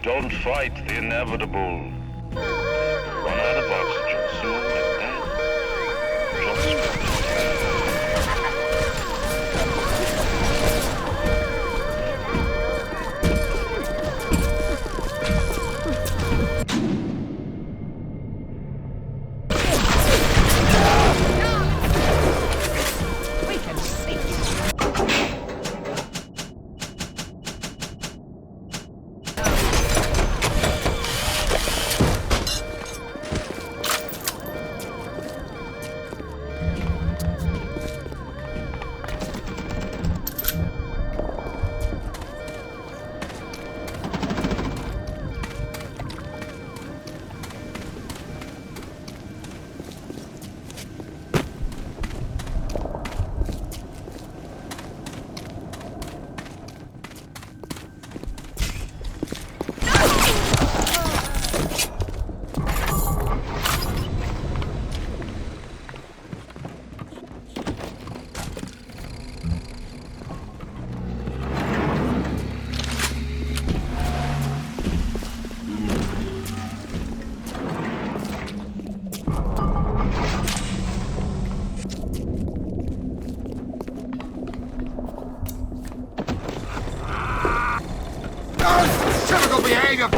Don't fight the inevitable. Run out of oxygen soon, and then just typical behavior!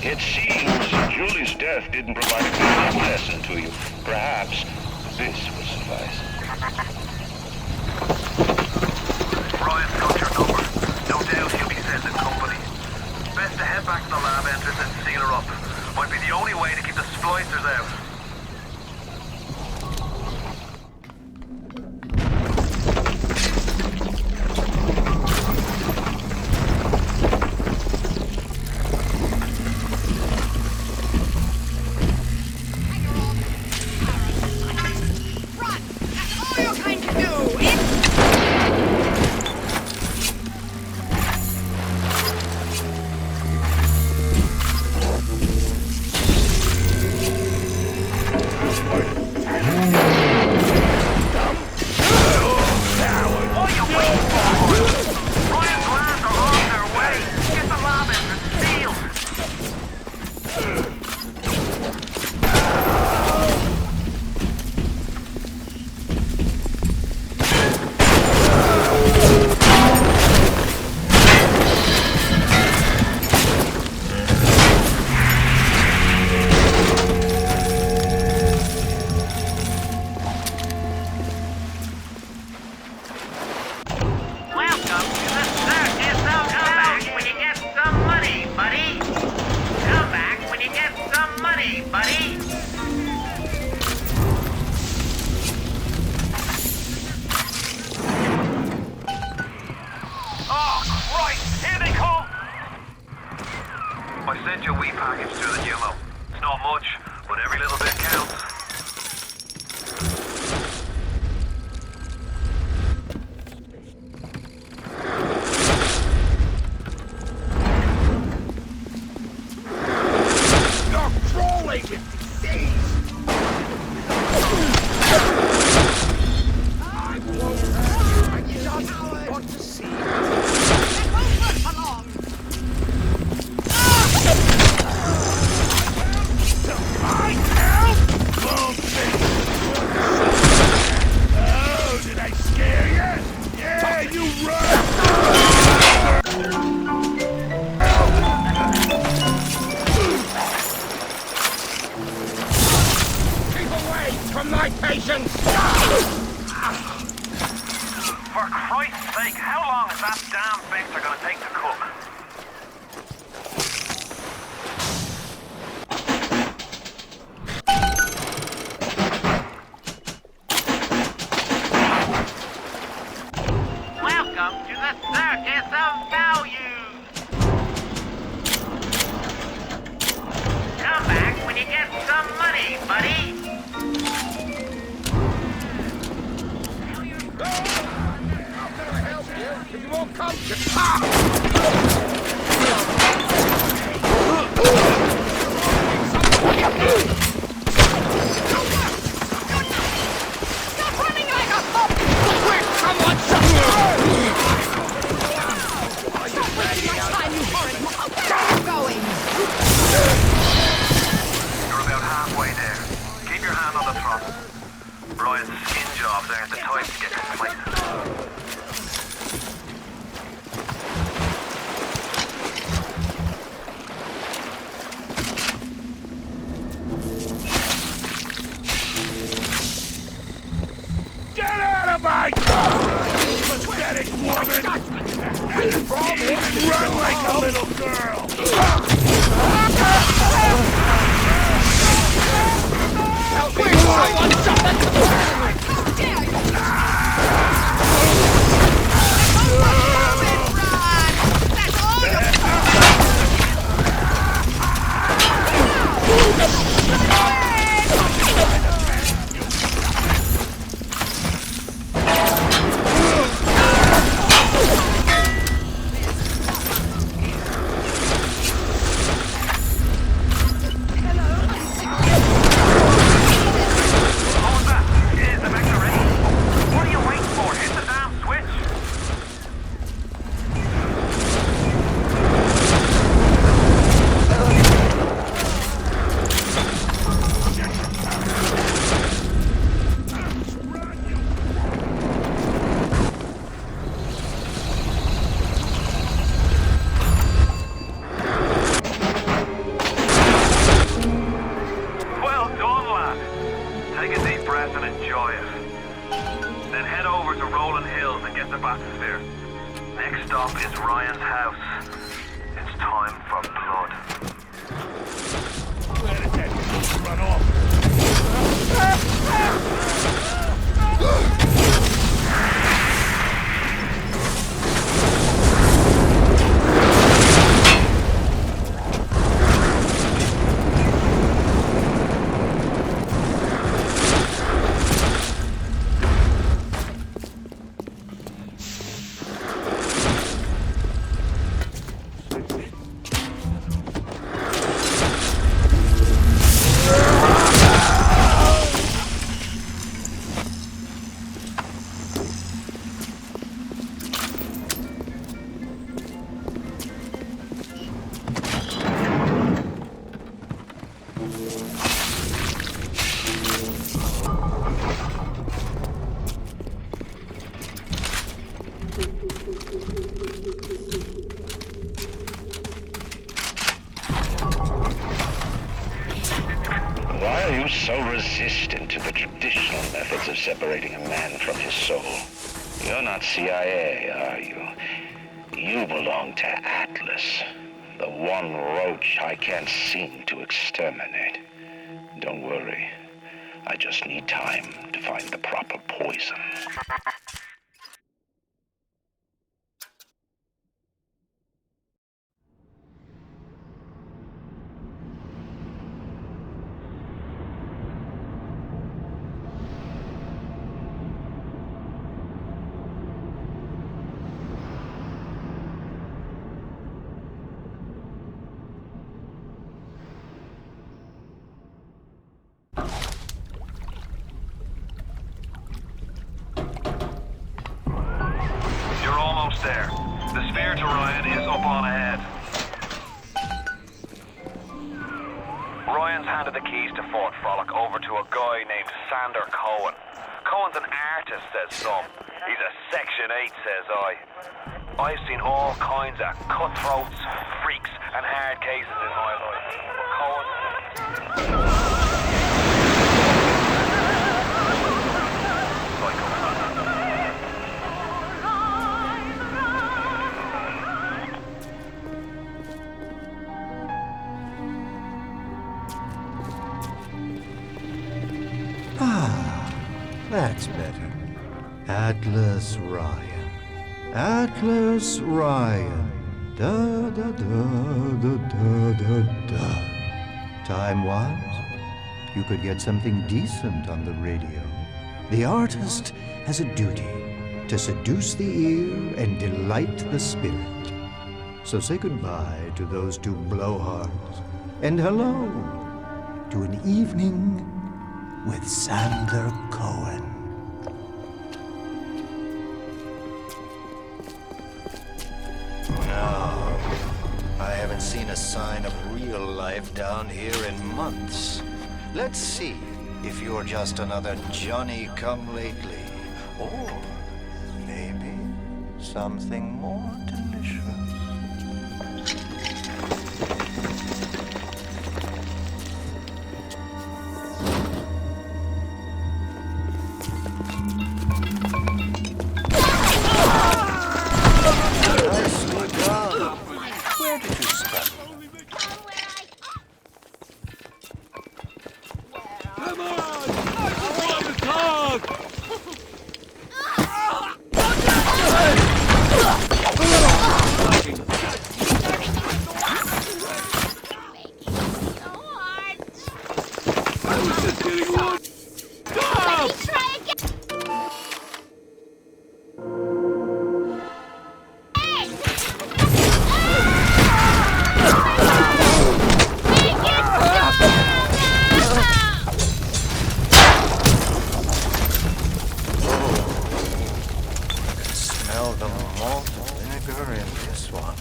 It seems Julie's death didn't provide a good enough lesson to you. Perhaps this will suffice. Ryan's got your number. No doubt he'll be sending company. Best to head back to the lab entrance and seal her up. Might be the only way to keep the splicers out. I sent you a wee package through the Jumo. It's not much, but every little bit counts. You're crawling with disease! I won't hurt you. I just want to see it. It won't work for long. I help! Oh, did I scare you? Yeah, you run! Keep away from my patients! For Christ's sake, how long is that damn Vector gonna take to cook? Welcome to the Circus of Value! Come back when you get some money, buddy! come to... Ah! Stop running like a hop! Quick, someone shut Stop wasting my time, you horrid mob! Where are you going? You're about halfway there. Keep your hand on the throttle. Ryan's skin jobs aren't the type to get complacent. Get out of my pathetic woman! Run like a little girl! Quick, someone shut How dare you! That's all Next stop is Ryan's house. It's time for blood. Where did that run off? Why are you so resistant to the traditional methods of separating a man from his soul? You're not CIA, are you? You belong to Atlas, the one roach I can't seem to exterminate. Don't worry. I just need time to find the proper poison. There. The sphere to Ryan is up on ahead. Ryan's handed the keys to Fort Frolic over to a guy named Sander Cohen. Cohen's an artist, says some. He's a Section 8, says I. I've seen all kinds of cutthroats, freaks, and hard cases in my life. But Cohen... That's better. Atlas Ryan. Atlas Ryan. Da da da da da da da. Time-wise, you could get something decent on the radio. The artist has a duty to seduce the ear and delight the spirit. So say goodbye to those two blowhards, and hello to an evening with Sander Cohen. No, I haven't seen a sign of real life down here in months. Let's see if you're just another Johnny-come-lately, or maybe something more delicious. Nicely done. Where did you start? Smell the malt vinegar in this one.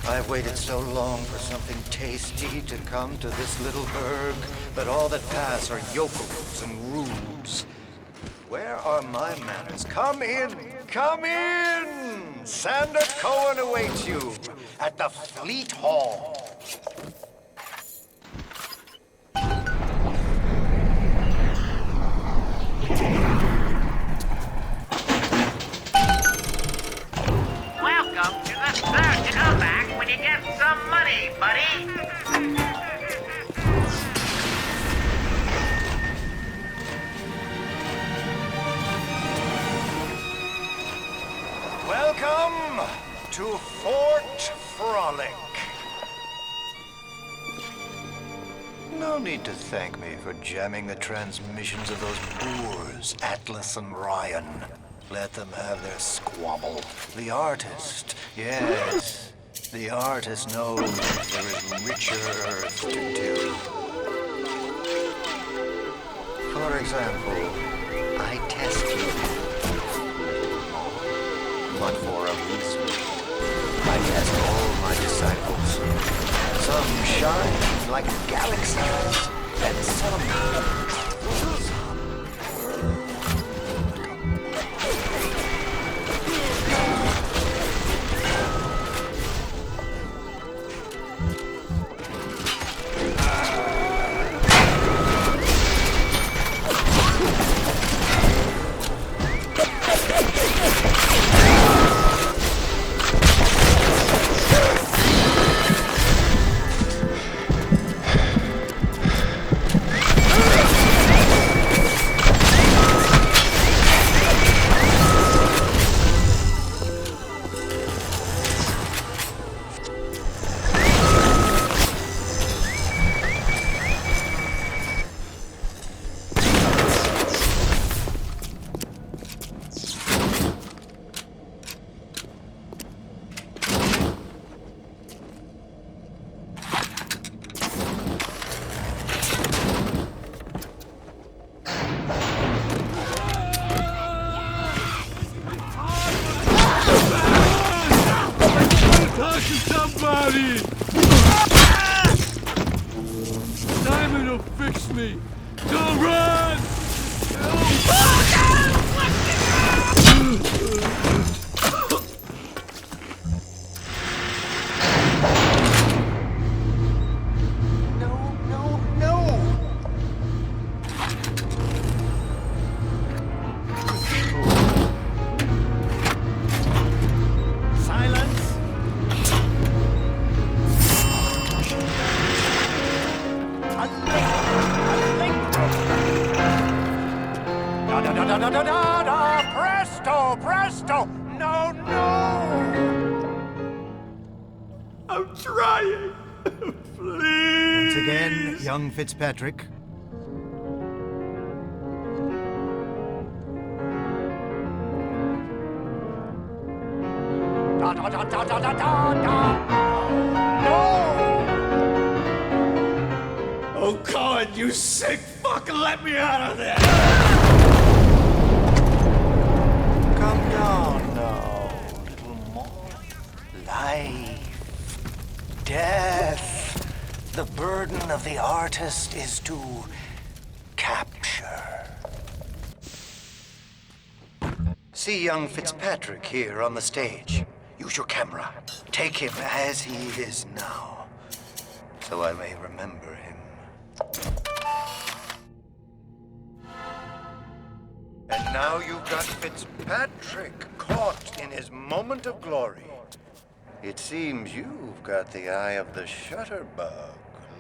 I've waited so long for something tasty to come to this little burg, but all that pass are yokels and rubes. Where are my manners? Come in! Come in! Sander Cohen awaits you at the Fleet Hall. Welcome to the third comeback when you get some money, buddy. Welcome to Fort Frolic. No need to thank me for jamming the transmissions of those boors, Atlas and Ryan. Let them have their squabble. The artist, yes, the artist knows there is richer earth to do. For example, I test you. But for a reason. I test all my disciples. Some shine like galaxies, and some... Somebody! Simon will fix me! Don't run! Presto! Presto! No, no! I'm trying! Please! Once again, young Fitzpatrick. Oh, God, you sick fuck, let me out of there! Come down now, little more. Life, death. The burden of the artist is to capture. See young Fitzpatrick here on the stage. Use your camera. Take him as he is now, so I may remember him. And now you've got Fitzpatrick caught in his moment of glory. It seems you've got the eye of the shutterbug,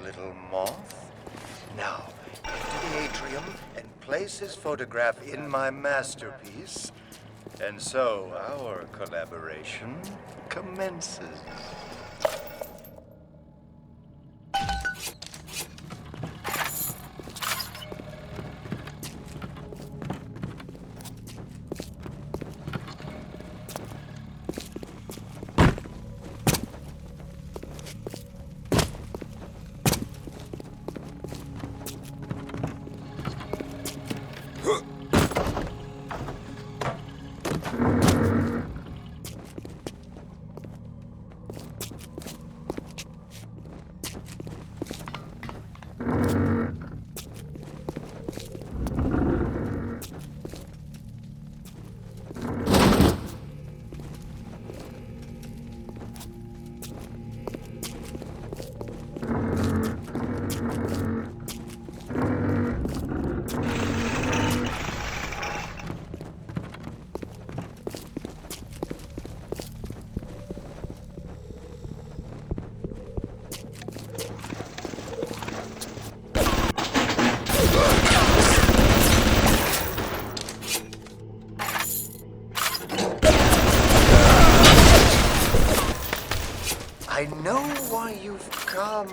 little moth. Now, into the atrium and place his photograph in my masterpiece. And so our collaboration commences. I know why you've come,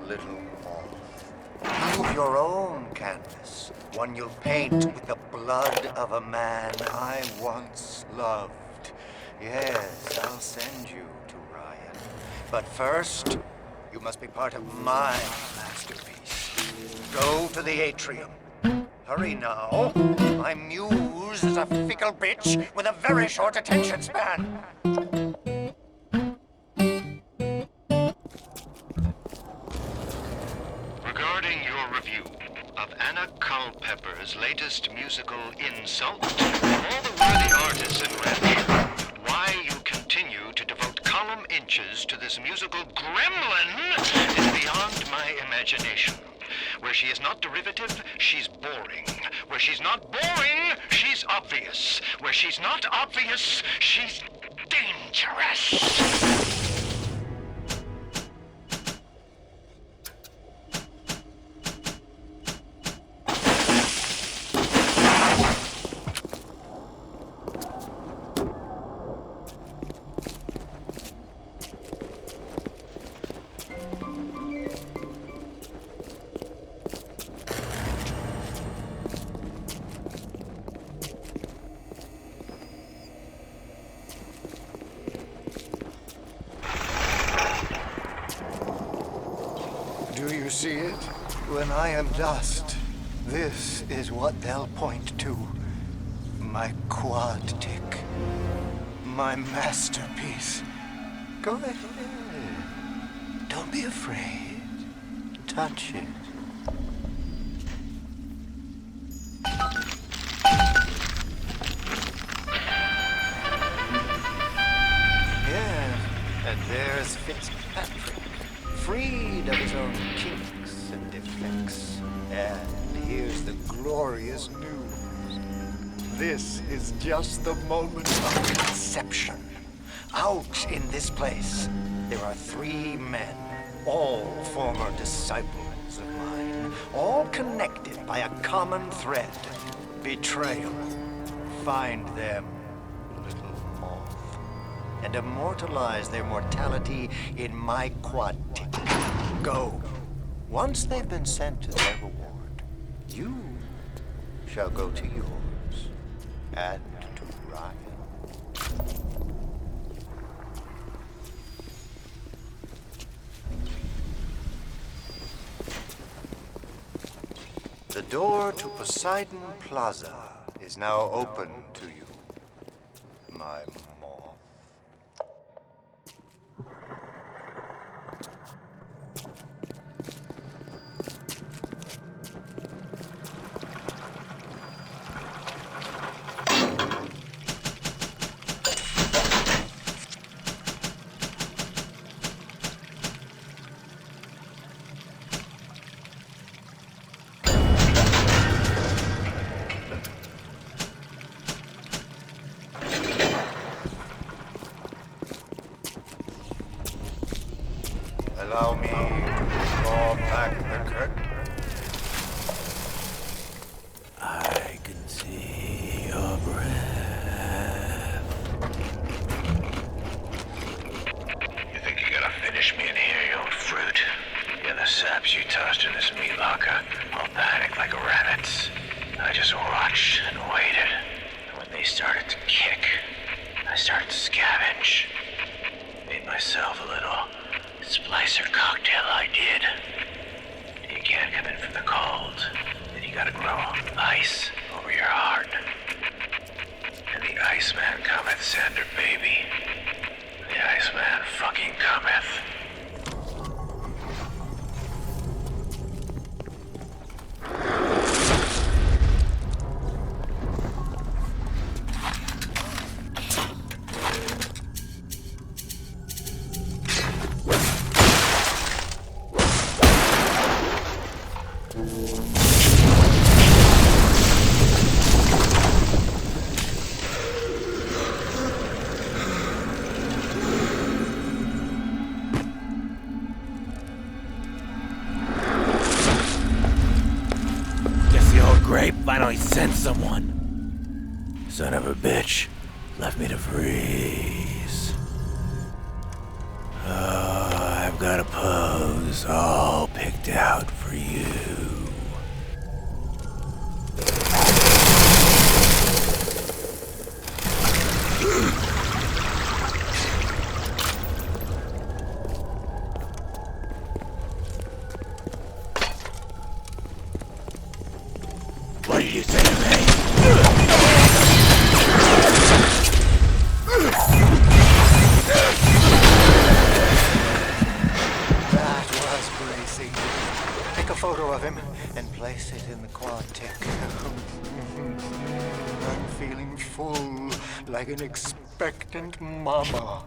little moth. You've your own canvas, one you'll paint with the blood of a man I once loved. Yes, I'll send you to Ryan. But first, you must be part of my masterpiece. Go to the atrium. Hurry now. My muse is a fickle bitch with a very short attention span. Regarding your review of Anna Culpepper's latest musical insult, all the worthy artists in red, why you continue to devote column inches to this musical gremlin is beyond my imagination. Where she is not derivative, she's boring. Where she's not boring, she's obvious. Where she's not obvious, she's dangerous. Do you see it? When I am dust, this is what they'll point to. My quad tick. My masterpiece. Go ahead. Don't be afraid. Touch it. Yes, and there's Fitzpatrick. Freed of his own kinks and defects. And here's the glorious news. This is just the moment of conception. Out in this place, there are 3 men, all former disciples of mine, all connected by a common thread, betrayal. Find them, little moth, and immortalize their mortality in my quad tick. Go. Once they've been sent to their reward, you shall go to yours and to Ryan. The door to Poseidon Plaza is now open to you, my moth. Allow me to draw back the curtain. I can see your breath. You think you're gonna finish me in here, you old fruit? You're the saps you tossed in this meat locker, all panicked like rabbits. I just watched and waited. And when they started to kick, I started to scavenge. Made myself a little splicer cocktail, I did. You can't come in from the cold. Then you gotta grow ice over your heart. And the Iceman cometh, Sander, baby. The Iceman fucking cometh. Finally sent someone. Son of a bitch. Left me to freeze. Oh, I've got a pose all picked out for you. What did you say to me? That was bracing. Take a photo of him and place it in the quad tick. I'm feeling full, like an expectant mama.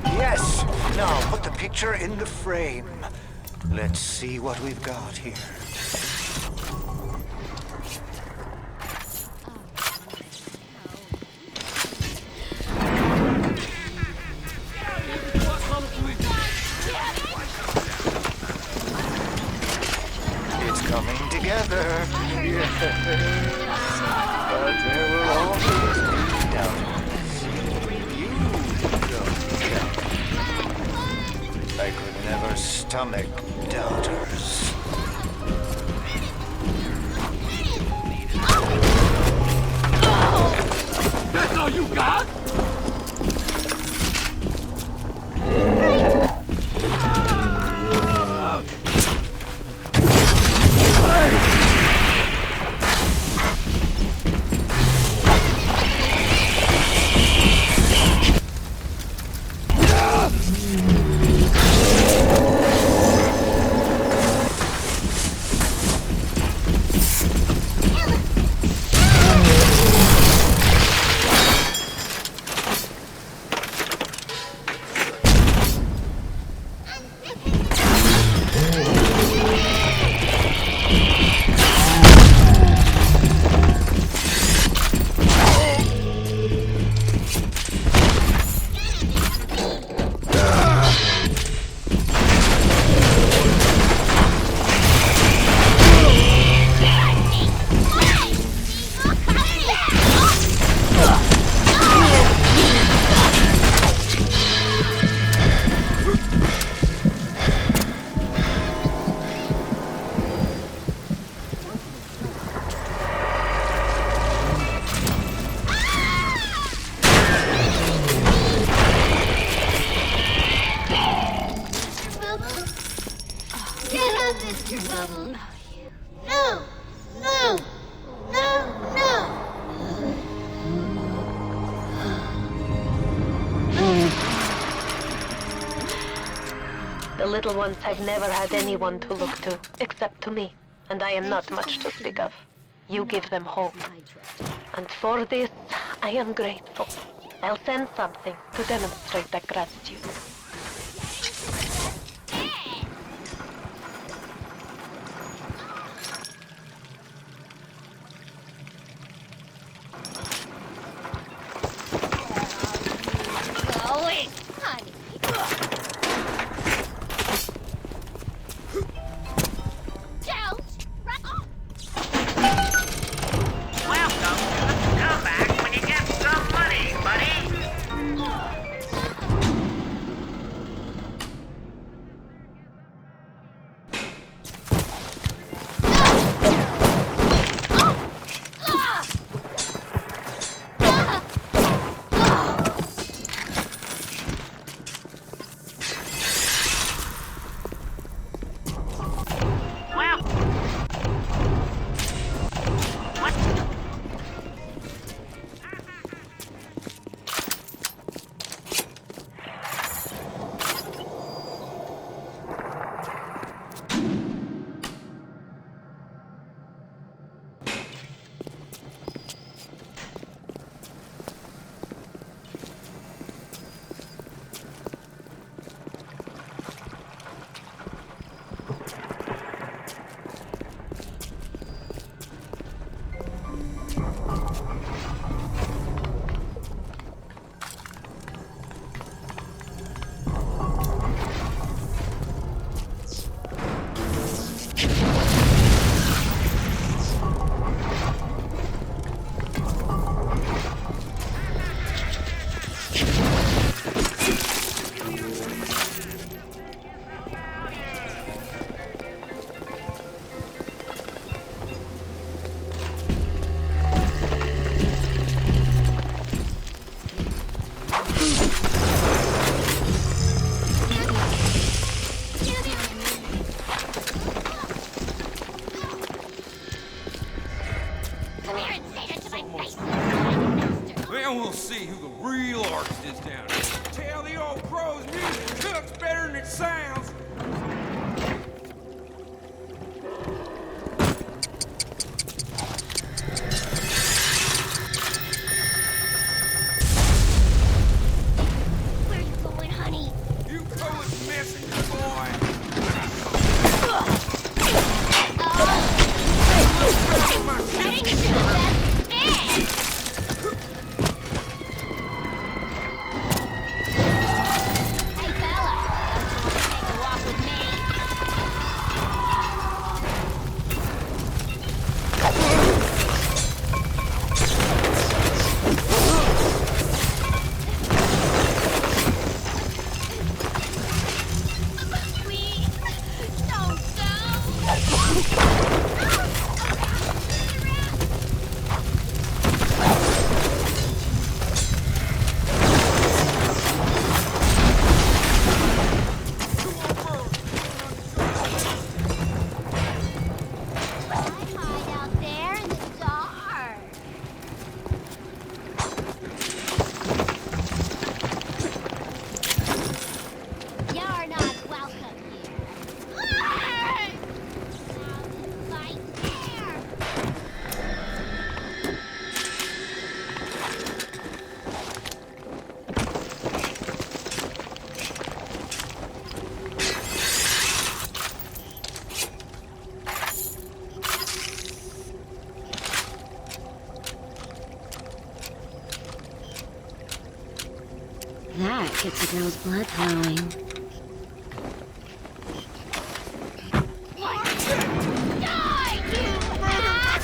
Yes! Now put the picture in the frame. Let's see what we've got here. It's coming together. Yes. But there will always be doubters. You don't doubt. I could never stomach doubters. That's all you got? little ones have never had anyone to look to, except to me, and I am not much to speak of. You give them hope. And for this, I am grateful. I'll send something to demonstrate that gratitude. Then we'll see who the real artist is down here. Tell the old crow's music cooks better than it sounds. Where you going, honey? You coolest messenger boy. Heading to the best bed. Hey, fella. Take a walk with me. Please, don't go. Hide out there in the dark. You're not welcome here. Right there. That gets a girl's blood flowing. Die, you rat!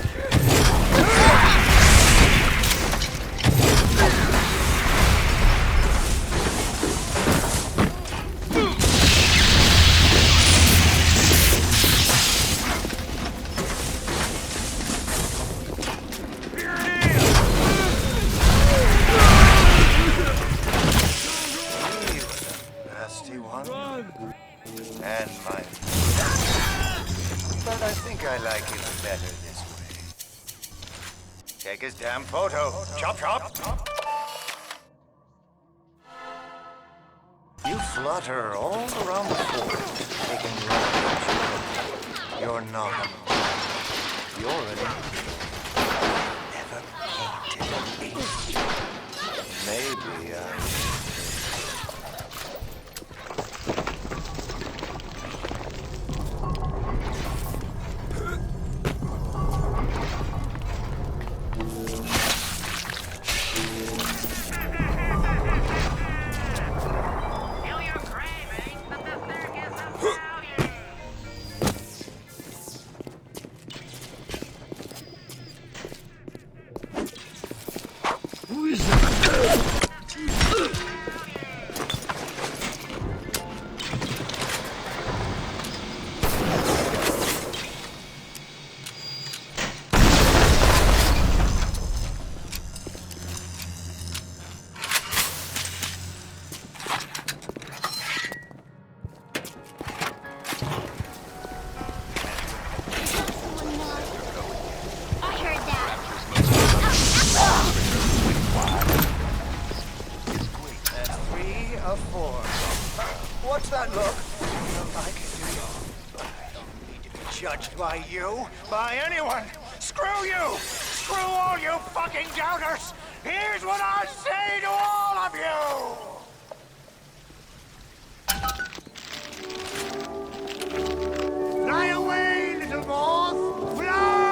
Nasty one. And my... But I think I like him better this way. Take his damn photo. Chop, chop. You flutter all around the fort, taking refuge. You're not alone. You're an never painted angel. Maybe Feel your cravings, but the third is of value. Who is that? I heard that. that's 3 of 4. What's that look? You don't like it, do you? I don't need to be judged by you, by anyone. Screw you! Screw all you fucking doubters! Here's what I say to all of you! Fly away, little moth! Fly!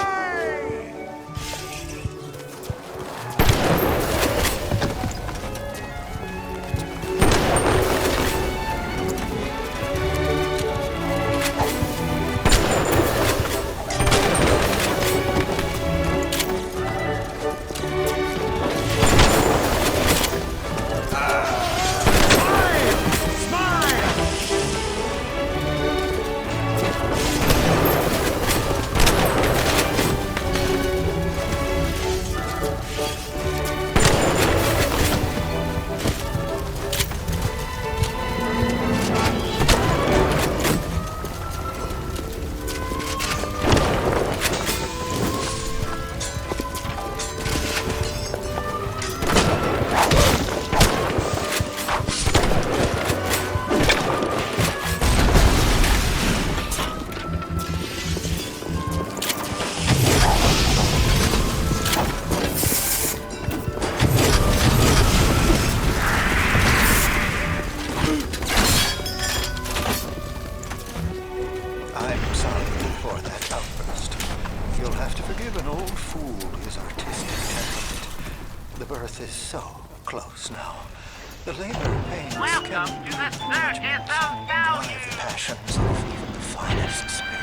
I'm sorry for that outburst. You'll have to forgive an old fool his artistic temperament. The birth is so close now. The labor pains Welcome can to the circus of value. drive the passions of even the finest spirits.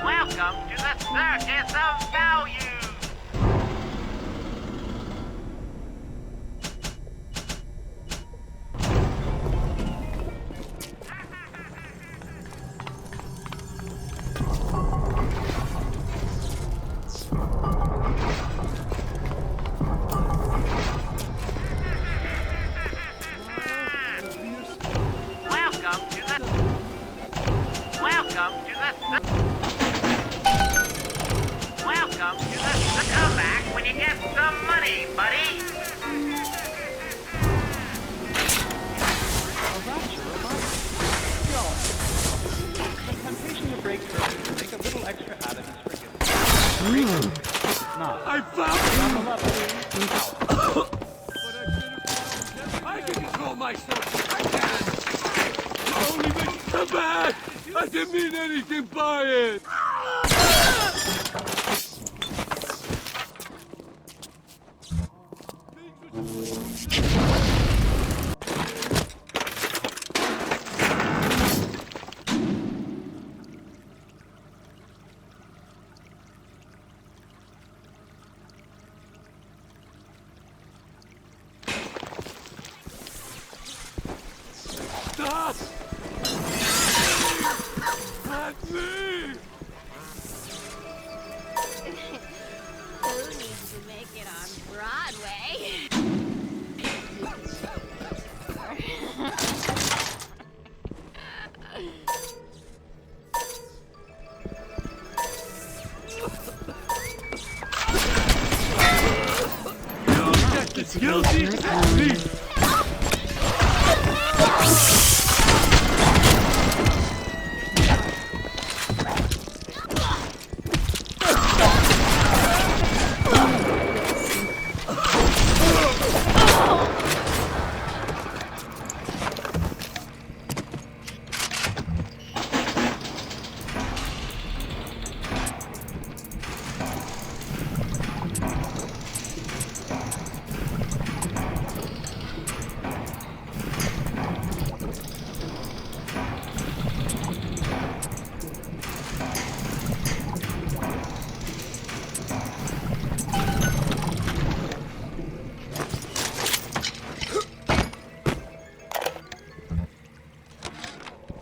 Welcome to the circus of value. Welcome to the Welcome to the come back when you get some money, buddy. Make a little extra out of his friggin' I found you! I can control myself! I can! Only make it come back! I didn't mean anything by it! Jessica's blood howling.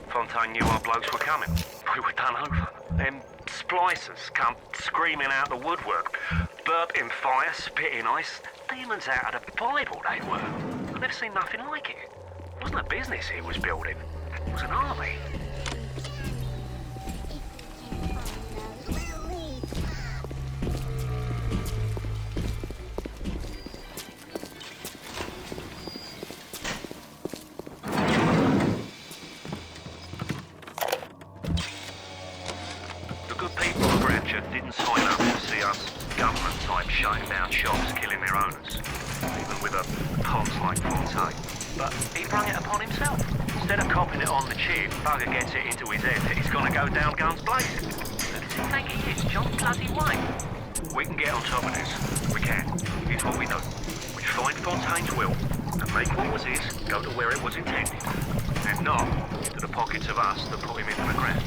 Fontaine knew our blokes were coming. We were done over. Them splicers come screaming out the woodwork. Burp in fire, spit in ice. Demons out of the Bible they were. I've never seen nothing like it. It wasn't a business he was building. It was an army. Didn't sign up to see us government types shutting down shops, killing their owners, even with a pods like Fontaine. But he brought it upon himself. Instead of copping it on the chin, bugger gets it into his head that he's gonna go down guns blazing. Who does he think he is, John bloody Wayne? We can get on top of this. We can. Here's what we know. We find Fontaine's will and make what was his go to where it was intended, and not to the pockets of us that put him into the ground.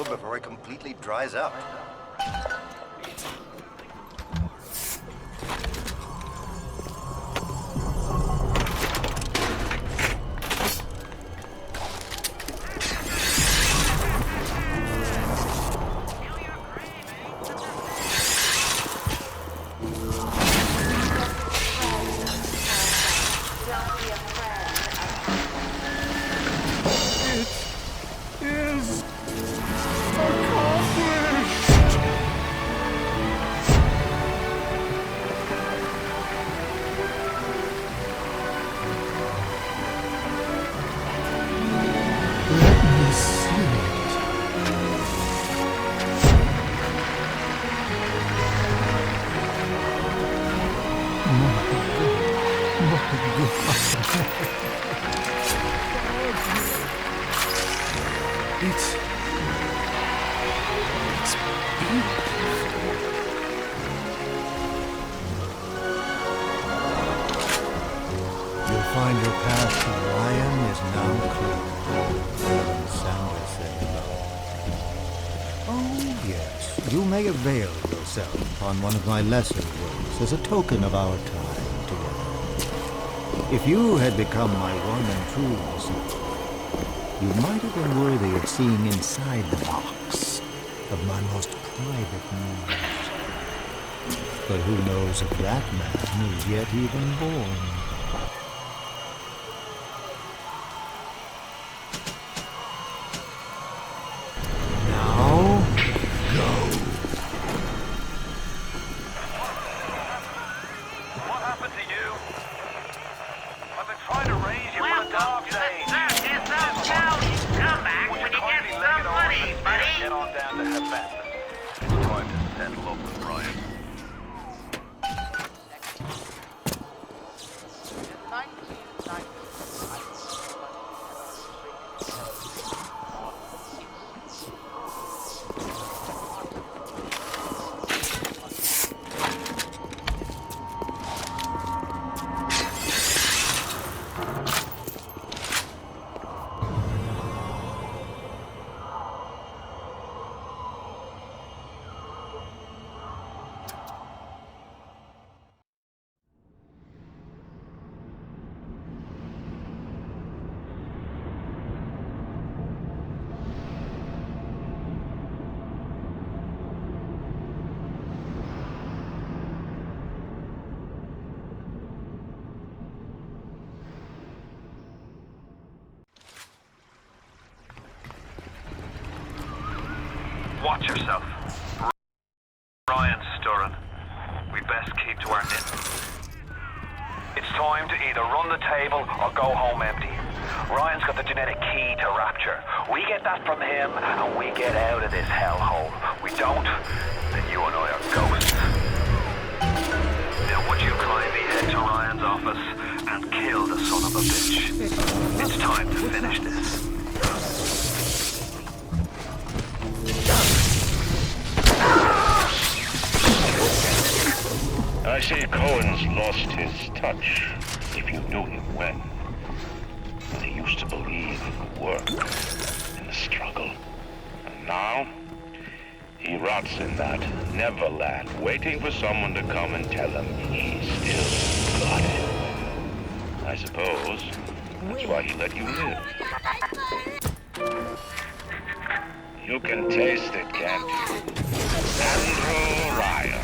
Before it completely dries out. Oh, yes. You may avail yourself upon one of my lesser works as a token of our time together. If you had become my one and true listener, you might have been worthy of seeing inside the box of my most private news. But who knows if that man is yet even born? Now, go. What happened to you? I've been trying to raise you for a dog day. Circus of Hell. Come back when you get some money, buddy. Get on down to Hephaestus. It's time to settle up with Brian. Watch yourself. Ryan's stirring. We best keep to our knitting. It's time to either run the table or go home empty. Ryan's got the genetic key to Rapture. We get that from him and we get out of this hellhole. We don't, then you and I are ghosts. Now would you kindly head to Ryan's office and kill the son of a bitch? It's time to finish this. I see Cohen's lost his touch, if you knew him when. He used to believe in the work, in the struggle. And now, he rots in that Neverland, waiting for someone to come and tell him he's still got it. I suppose that's why he let you live. You can taste it, can't you? Andrew Ryan.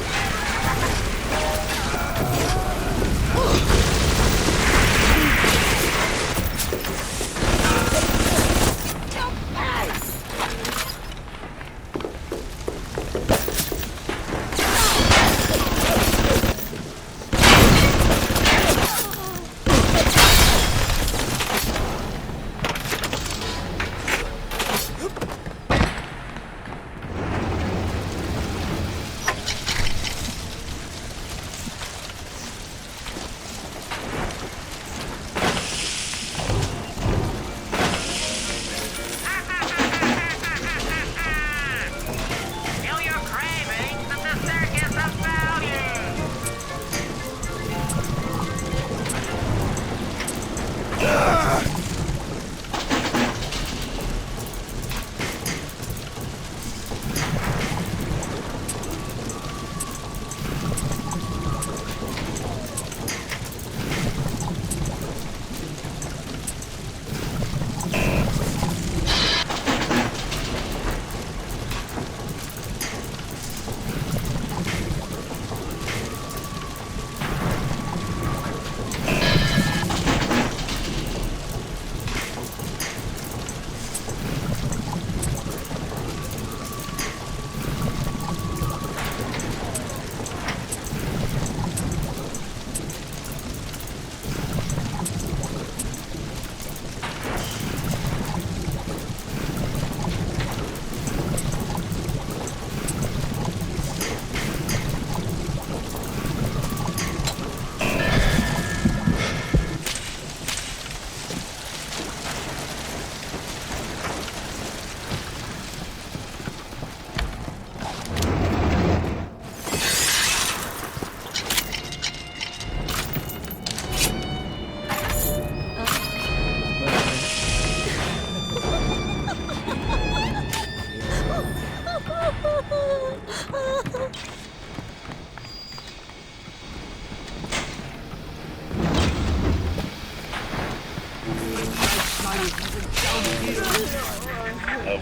A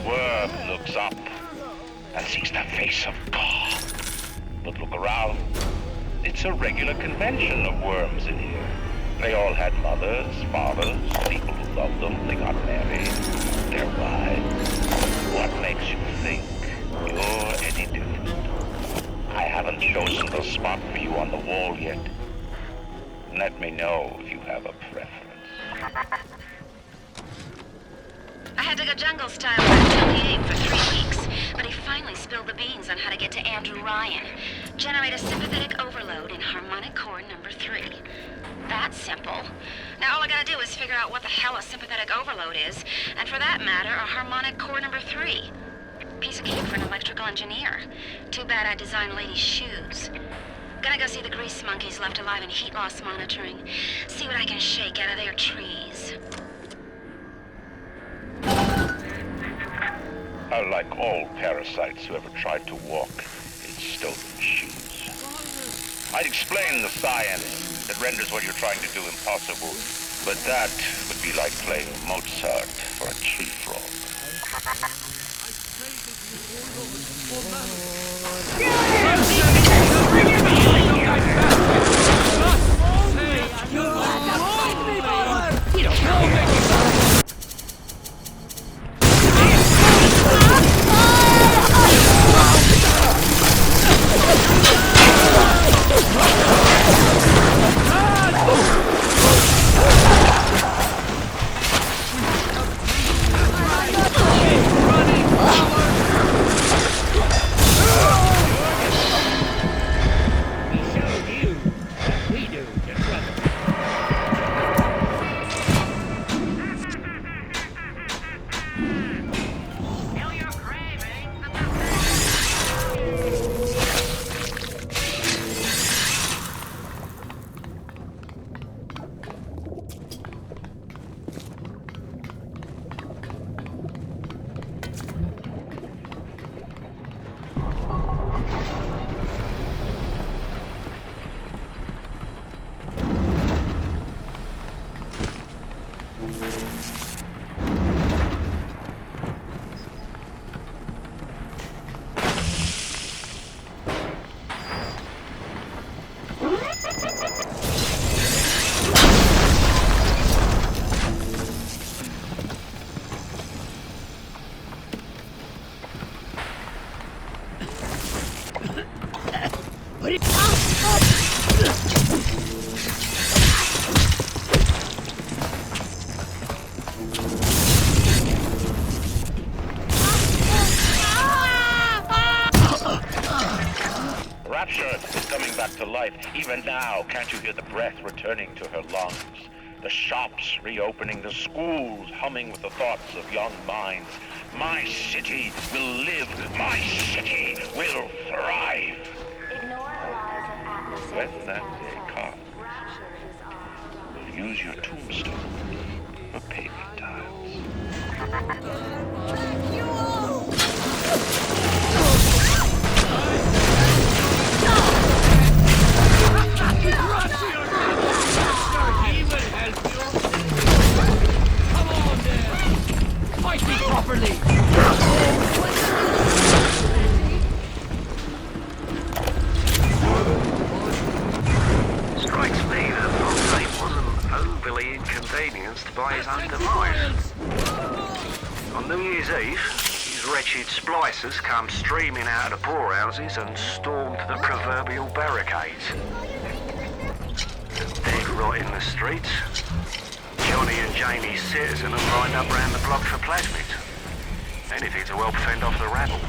worm looks up and sees the face of God. But look around. It's a regular convention of worms in here. They all had mothers, fathers, people who loved them. They got married. Their wives. What makes you think you're any different? I haven't chosen the spot for you on the wall yet. Let me know if you have a preference. I had to go jungle style with Tony for 3 weeks, but he finally spilled the beans on how to get to Andrew Ryan. Generate a sympathetic overload in harmonic core number 3. That's simple. Now all I gotta do is figure out what the hell a sympathetic overload is, and for that matter, a harmonic core number 3. Piece of cake for an electrical engineer. Too bad I designed ladies' shoes. Gonna go see the grease monkeys left alive in heat loss monitoring. See what I can shake out of their trees. Like all parasites who ever tried to walk in stolen shoes. I'd explain the science that renders what you're trying to do impossible, but that would be like playing Mozart for a tree frog. Even now, can't you hear the breath returning to her lungs? The shops reopening, the schools humming with the thoughts of young minds. My city will live. My city will thrive. When that day comes, use your tombstone for paving tiles. Fight me properly! Strikes me that Fontaine wasn't overly inconvenienced by his own demise. On New Year's Eve, his wretched splicers come streaming out of the poorhouses and stormed the proverbial barricades. Dead rot in the streets. Johnny and Jamie's citizen have lined up round the block for plasmids. Anything to help fend off the rabble.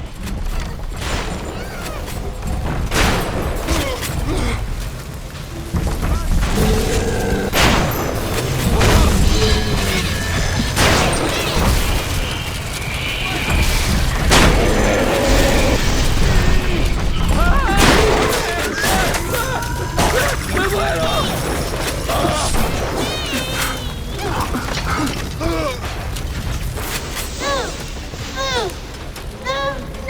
No!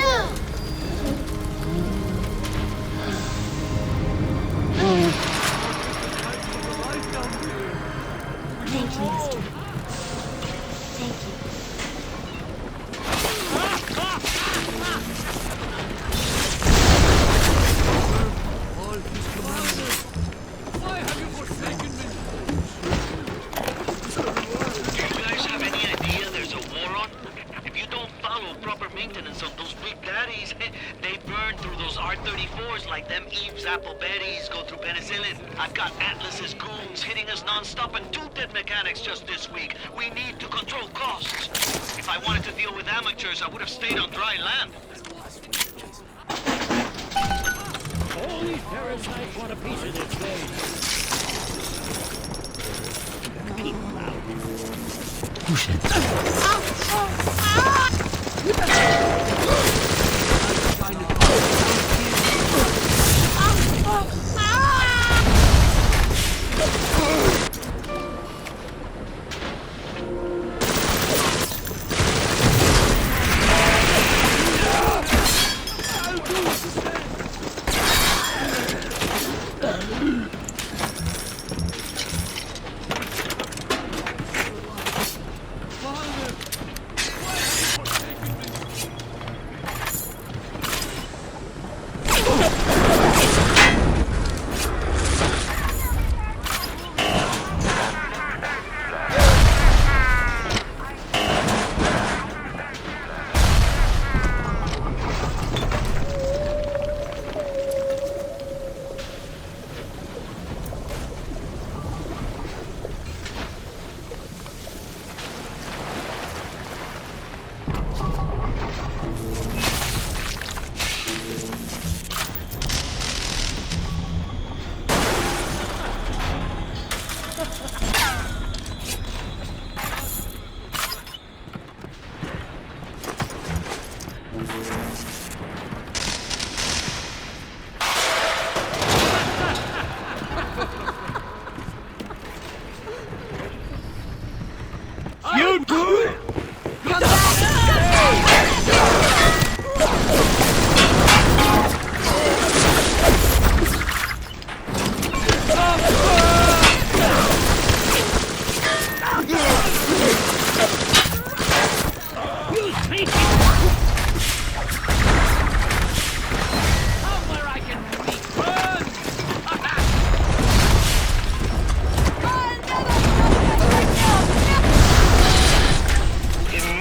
R-34s like them Eve's apple berries go through penicillin. I've got Atlas's goons hitting us non-stop and 2 dead mechanics just this week. We need to control costs. If I wanted to deal with amateurs, I would have stayed on dry land. All these parasites want a piece of this thing.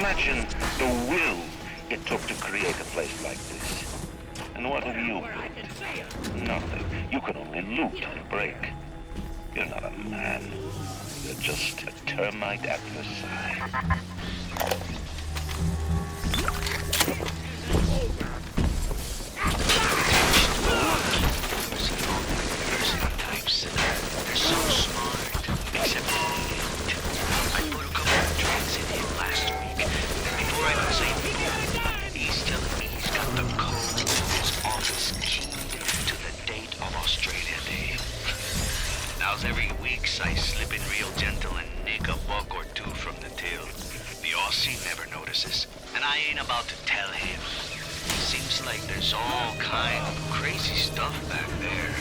Imagine the will it took to create a place like this. And what have you built? Nothing. You can only loot and break. You're not a man. You're just a termite adversary. They're so smart, except I put a couple of drinks in him last week. Before I could say anything, he's telling me he's got the code to his office keyed to the date of Australia Day. Now's every weeks I slip in real gentle and nick a buck or two from the till. The Aussie never notices, and I ain't about to tell him. Seems like there's all kind of crazy stuff back there.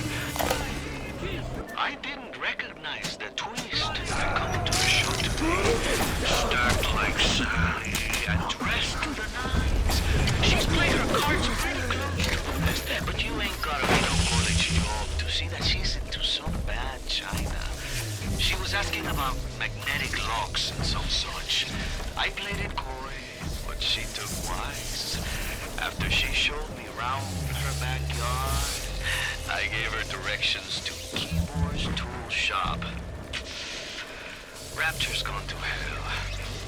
I didn't recognize the twist that come to the show today. Start like Sally and dressed to the nines. She's played her cards pretty close to the vest, but you ain't got a real college job to see that she's into some bad China. She was asking about magnetic locks and some such. I played it coy, but she took wise. After she showed me round her backyard, I gave her directions to Keyboard's tool shop. Rapture's gone to hell,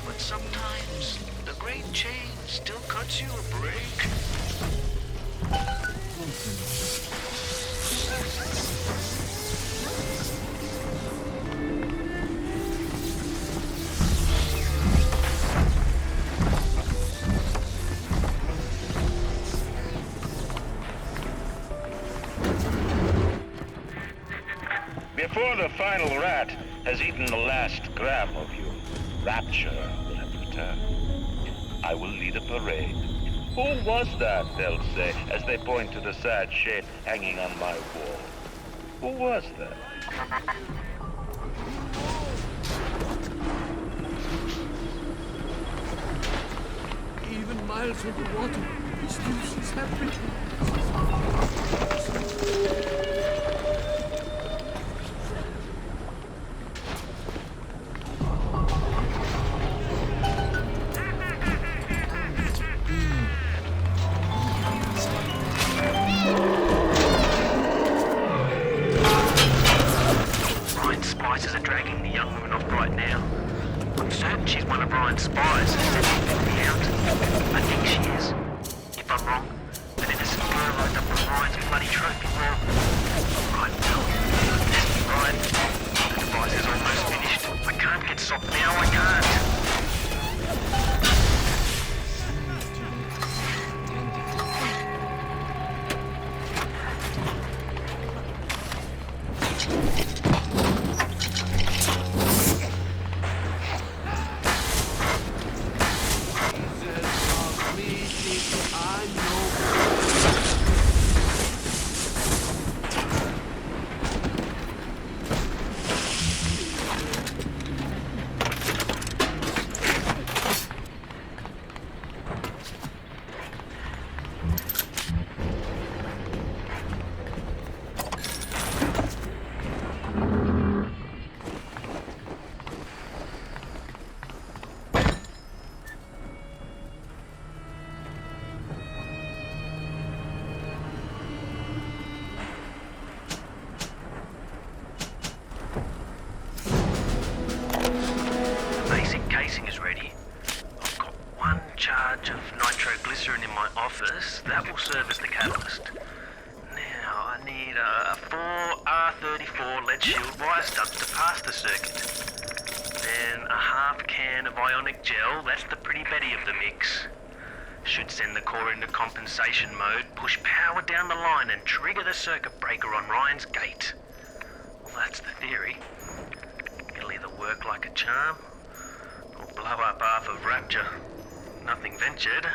but sometimes the great chain still cuts you a break. Before the final rat has eaten the last gram of you, Rapture will have returned. I will lead a parade. Who was that, they'll say, as they point to the sad shape hanging on my wall. Who was that? Even miles underwater, he still sees everything. wrong, and if it's squirrel like the prize bloody trophy, well, right, well, this is right. The device is almost finished. I can't get soft now, I can't. Nitroglycerin in my office, that will serve as the catalyst. Now, I need a 4R34 lead shield wire studs to pass the circuit. Then a half can of ionic gel, that's the pretty Betty of the mix. Should send the core into compensation mode, push power down the line and trigger the circuit breaker on Ryan's gate. Well, that's the theory. It'll either work like a charm, or blow up half of Rapture. Nothing ventured.